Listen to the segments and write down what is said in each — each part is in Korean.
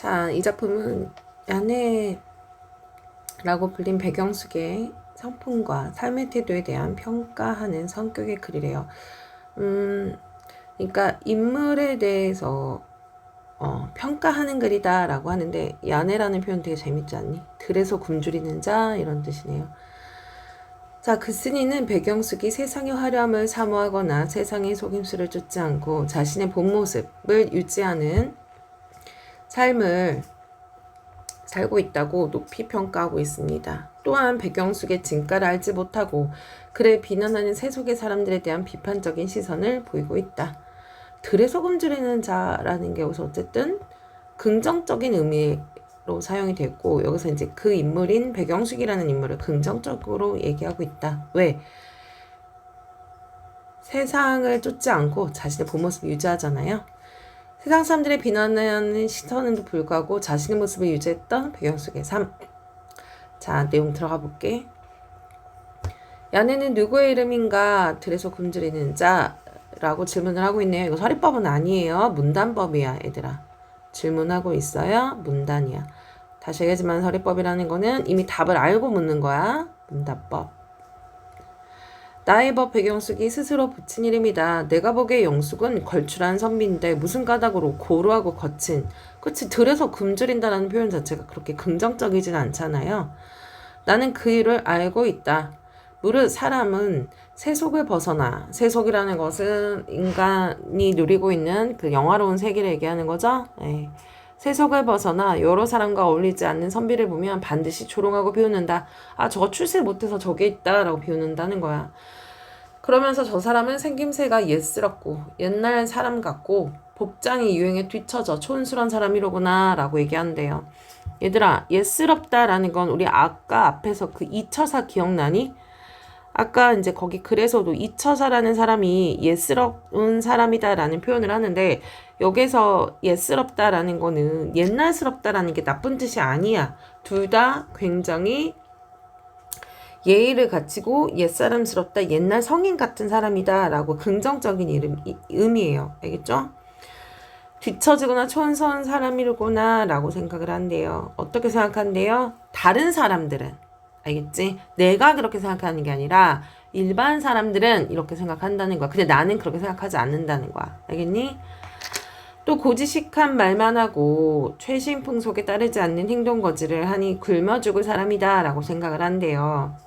자, 이 작품은 야네라고 불린 백영숙의 성품과 삶의 태도에 대한 평가하는 성격의 글이래요. 그러니까 인물에 대해서 평가하는 글이다라고 하는데 야네라는 표현 되게 재밌지 않니? 들에서 굶주리는 자 이런 뜻이네요. 자, 글쓴이는 백영숙이 세상의 화려함을 사모하거나 세상의 속임수를 쫓지 않고 자신의 본 모습을 유지하는 삶을 살고 있다고 높이 평가하고 있습니다. 또한 백영숙의 진가를 알지 못하고 그를 비난하는 세속의 사람들에 대한 비판적인 시선을 보이고 있다. 들에서 굶주리는 자라는 게 여기서 어쨌든 긍정적인 의미로 사용이 됐고, 여기서 이제 그 인물인 백영숙이라는 인물을 긍정적으로 얘기하고 있다. 왜? 세상을 쫓지 않고 자신의 본 모습을 유지하잖아요. 세상 사람들의 비난하는 시선에도 불구하고 자신의 모습을 유지했던 백영숙의 삶. 자, 내용 들어가 볼게. 야네는 누구의 이름인가? 들에서 굶주리는 자라고 질문을 하고 있네요. 이거 서리법은 아니에요. 문단법이야, 얘들아. 질문하고 있어요. 문단이야. 다시 얘기하지만 서리법이라는 거는 이미 답을 알고 묻는 거야. 문단법. 나의 법 백영숙이 스스로 붙인 이름이다. 내가 보기에 영숙은 걸출한 선비인데 무슨 까닭으로 고루하고 거친, 그치, 들에서 굶주린다는 표현 자체가 그렇게 긍정적이진 않잖아요. 나는 그 일을 알고 있다. 무릇 사람은 세속을 벗어나, 세속이라는 것은 인간이 누리고 있는 그 영화로운 세계를 얘기하는 거죠. 세속을 벗어나 여러 사람과 어울리지 않는 선비를 보면 반드시 조롱하고 비웃는다. 아, 저거 출세 못해서 저게 있다 라고 비웃는다는 거야. 그러면서 저 사람은 생김새가 옛스럽고 옛날 사람 같고 복장이 유행에 뒤처져 촌스러운 사람이로구나 라고 얘기한대요. 얘들아, 옛스럽다라는 건 우리 아까 앞에서 그 이처사 기억나니? 아까 이제 거기 글에서도 이처사라는 사람이 옛스러운 사람이다라는 표현을 하는데, 여기서 옛스럽다라는 거는 옛날스럽다라는 게 나쁜 뜻이 아니야. 둘 다 굉장히 예의를 갖추고 옛사람스럽다, 옛날 성인 같은 사람이다 라고 긍정적인 의미예요. 알겠죠? 뒤처지거나 촌스러운 사람이구나 라고 생각을 한대요. 어떻게 생각한대요? 다른 사람들은, 알겠지? 내가 그렇게 생각하는 게 아니라 일반 사람들은 이렇게 생각한다는 거야. 근데 나는 그렇게 생각하지 않는다는 거야. 알겠니? 또 고지식한 말만 하고 최신 풍속에 따르지 않는 행동거지를 하니 굶어 죽을 사람이다 라고 생각을 한대요.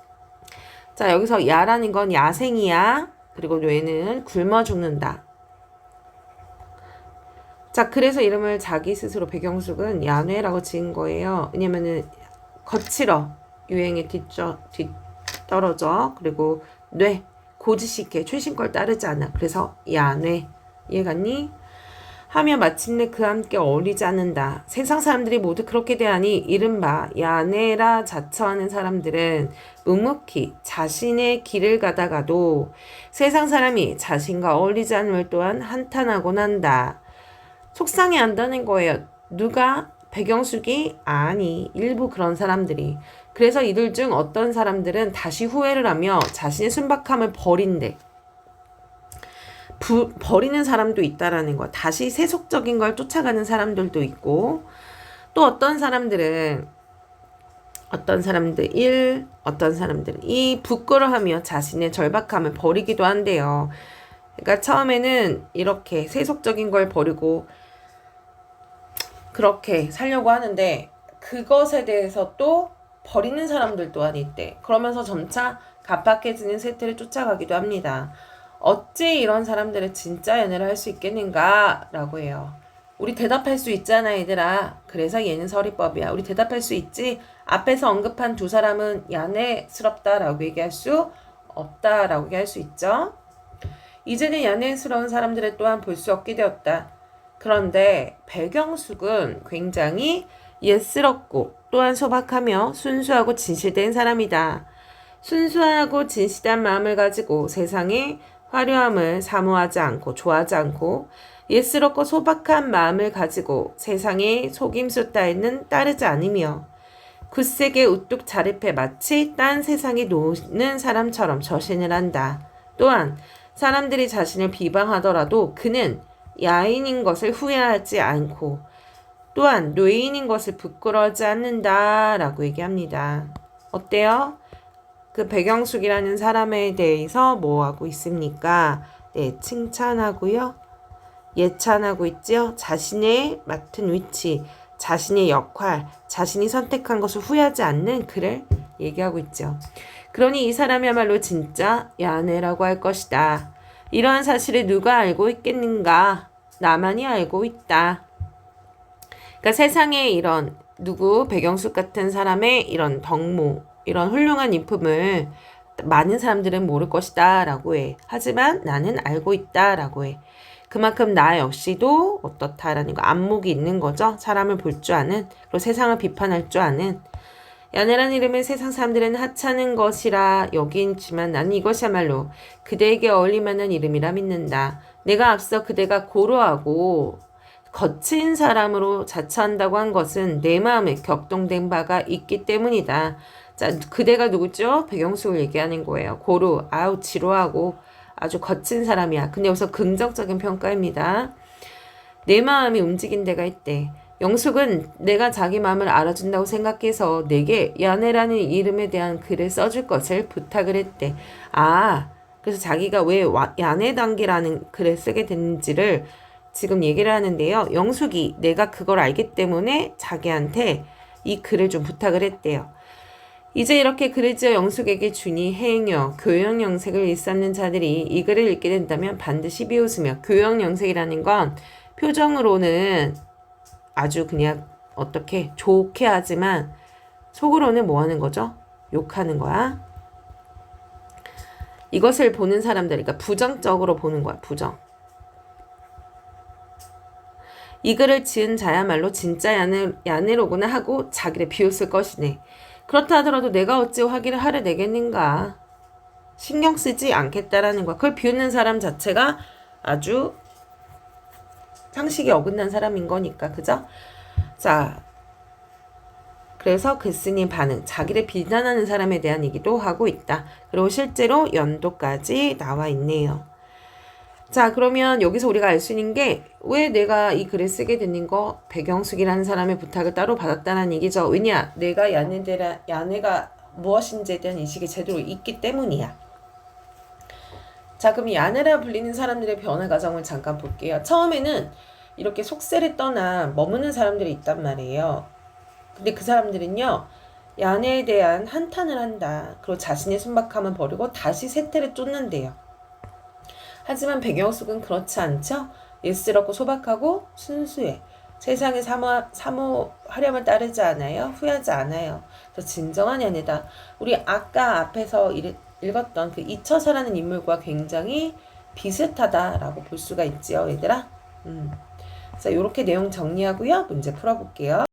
자, 여기서 야라는 건 야생이야. 그리고 뇌는 굶어 죽는다. 자, 그래서 이름을 자기 스스로 백영숙은 야뇌라고 지은 거예요. 왜냐면은 거칠어, 유행에 뒤떨어져, 그리고 뇌, 고지식해, 최신 걸 따르지 않아. 그래서 야뇌. 이해갔니? 하며 마침내 그와 함께 어울리지 않는다. 세상 사람들이 모두 그렇게 대하니 이른바 야네라 자처하는 사람들은 묵묵히 자신의 길을 가다가도 세상 사람이 자신과 어울리지 않음을 또한 한탄하곤 한다. 속상해 한다는 거예요. 누가? 백영숙이? 아니, 일부 그런 사람들이. 그래서 이들 중 어떤 사람들은 다시 후회를 하며 자신의 순박함을 버린대. 버리는 사람도 있다라는 거. 다시 세속적인 걸 쫓아가는 사람들도 있고, 또 어떤 사람들은 이 부끄러워하며 자신의 절박함을 버리기도 한대요. 그러니까 처음에는 이렇게 세속적인 걸 버리고 그렇게 살려고 하는데 그것에 대해서 또 버리는 사람들 또한 있대. 그러면서 점차 갑박해지는 세태를 쫓아가기도 합니다. 어찌 이런 사람들을 진짜 연애를 할 수 있겠는가? 라고 해요. 우리 대답할 수 있잖아, 얘들아. 그래서 얘는 서리법이야. 우리 대답할 수 있지? 앞에서 언급한 두 사람은 야네스럽다라고 얘기할 수 없다라고 얘기할 수 있죠? 이제는 야네스러운 사람들을 또한 볼 수 없게 되었다. 그런데 백영숙은 굉장히 옛스럽고 또한 소박하며 순수하고 진실된 사람이다. 순수하고 진실한 마음을 가지고 세상에 화려함을 사모하지 않고 좋아하지 않고 예스럽고 소박한 마음을 가지고 세상의 속임수 따위는 따르지 않으며 굳세게 우뚝 자립해 마치 딴 세상에 노는 사람처럼 저신을 한다. 또한 사람들이 자신을 비방하더라도 그는 야인인 것을 후회하지 않고 또한 노예인인 것을 부끄러워하지 않는다 라고 얘기합니다. 어때요? 그 백영숙이라는 사람에 대해서 뭐 하고 있습니까? 네, 칭찬하고요. 예찬하고 있죠. 자신의 맡은 위치, 자신의 역할, 자신이 선택한 것을 후회하지 않는 그를 얘기하고 있죠. 그러니 이 사람이야말로 진짜 야네라고 할 것이다. 이러한 사실을 누가 알고 있겠는가? 나만이 알고 있다. 그러니까 세상에 이런 누구 백영숙 같은 사람의 이런 덕모, 이런 훌륭한 인품을 많은 사람들은 모를 것이다 라고 해. 하지만 나는 알고 있다 라고 해. 그만큼 나 역시도 어떻다라는 거, 안목이 있는 거죠. 사람을 볼 줄 아는, 그리고 세상을 비판할 줄 아는. 야네라는 이름을 세상 사람들은 하찮은 것이라 여기지만 나는 이것이야말로 그대에게 어울릴 만한 이름이라 믿는다. 내가 앞서 그대가 고루하고 거친 사람으로 자처한다고 한 것은 내 마음에 격동된 바가 있기 때문이다. 자, 그대가 누구죠? 백영숙을 얘기하는 거예요. 고루, 아우 지루하고 아주 거친 사람이야. 근데 여기서 긍정적인 평가입니다. 내 마음이 움직인 데가 있대. 영숙은 내가 자기 마음을 알아준다고 생각해서 내게 야네라는 이름에 대한 글을 써줄 것을 부탁을 했대. 아, 그래서 자기가 왜 야네 단계라는 글을 쓰게 됐는지를 지금 얘기를 하는데요. 영숙이 내가 그걸 알기 때문에 자기한테 이 글을 좀 부탁을 했대요. 이제 이렇게 글을 지어 영숙에게 주니 행여 교양영색을 일삼는 자들이 이 글을 읽게 된다면 반드시 비웃으며, 교양영색이라는 건 표정으로는 아주 그냥 어떻게 좋게 하지만 속으로는 뭐 하는 거죠? 욕하는 거야. 이것을 보는 사람들, 그러니까 부정적으로 보는 거야. 부정. 이 글을 지은 자야말로 진짜 야네로구나 하고 자기를 비웃을 것이네. 그렇다 하더라도 내가 어찌 확인을 하려 내겠는가. 신경 쓰지 않겠다라는 거야. 그걸 비웃는 사람 자체가 아주 상식이 어긋난 사람인 거니까. 그죠? 자, 그래서 글쓴이 반응, 자기를 비난하는 사람에 대한 얘기도 하고 있다. 그리고 실제로 연도까지 나와 있네요. 자, 그러면 여기서 우리가 알 수 있는 게 왜 내가 이 글을 쓰게 되는 거, 백영숙이라는 사람의 부탁을 따로 받았다는 얘기죠. 왜냐? 내가 야네가 무엇인지에 대한 인식이 제대로 있기 때문이야. 자, 그럼 야네라 불리는 사람들의 변화 과정을 잠깐 볼게요. 처음에는 이렇게 속세를 떠나 머무는 사람들이 있단 말이에요. 근데 그 사람들은요, 야네에 대한 한탄을 한다. 그리고 자신의 순박함을 버리고 다시 세태를 쫓는데요. 하지만 백영숙은 그렇지 않죠? 예스럽고 소박하고 순수해. 세상의 사모하렴을 따르지 않아요. 후회하지 않아요. 더 진정한 연애다. 우리 아까 앞에서 읽었던 그 이처사라는 인물과 굉장히 비슷하다라고 볼 수가 있지요, 얘들아. 그래서 이렇게 내용 정리하고요. 문제 풀어볼게요.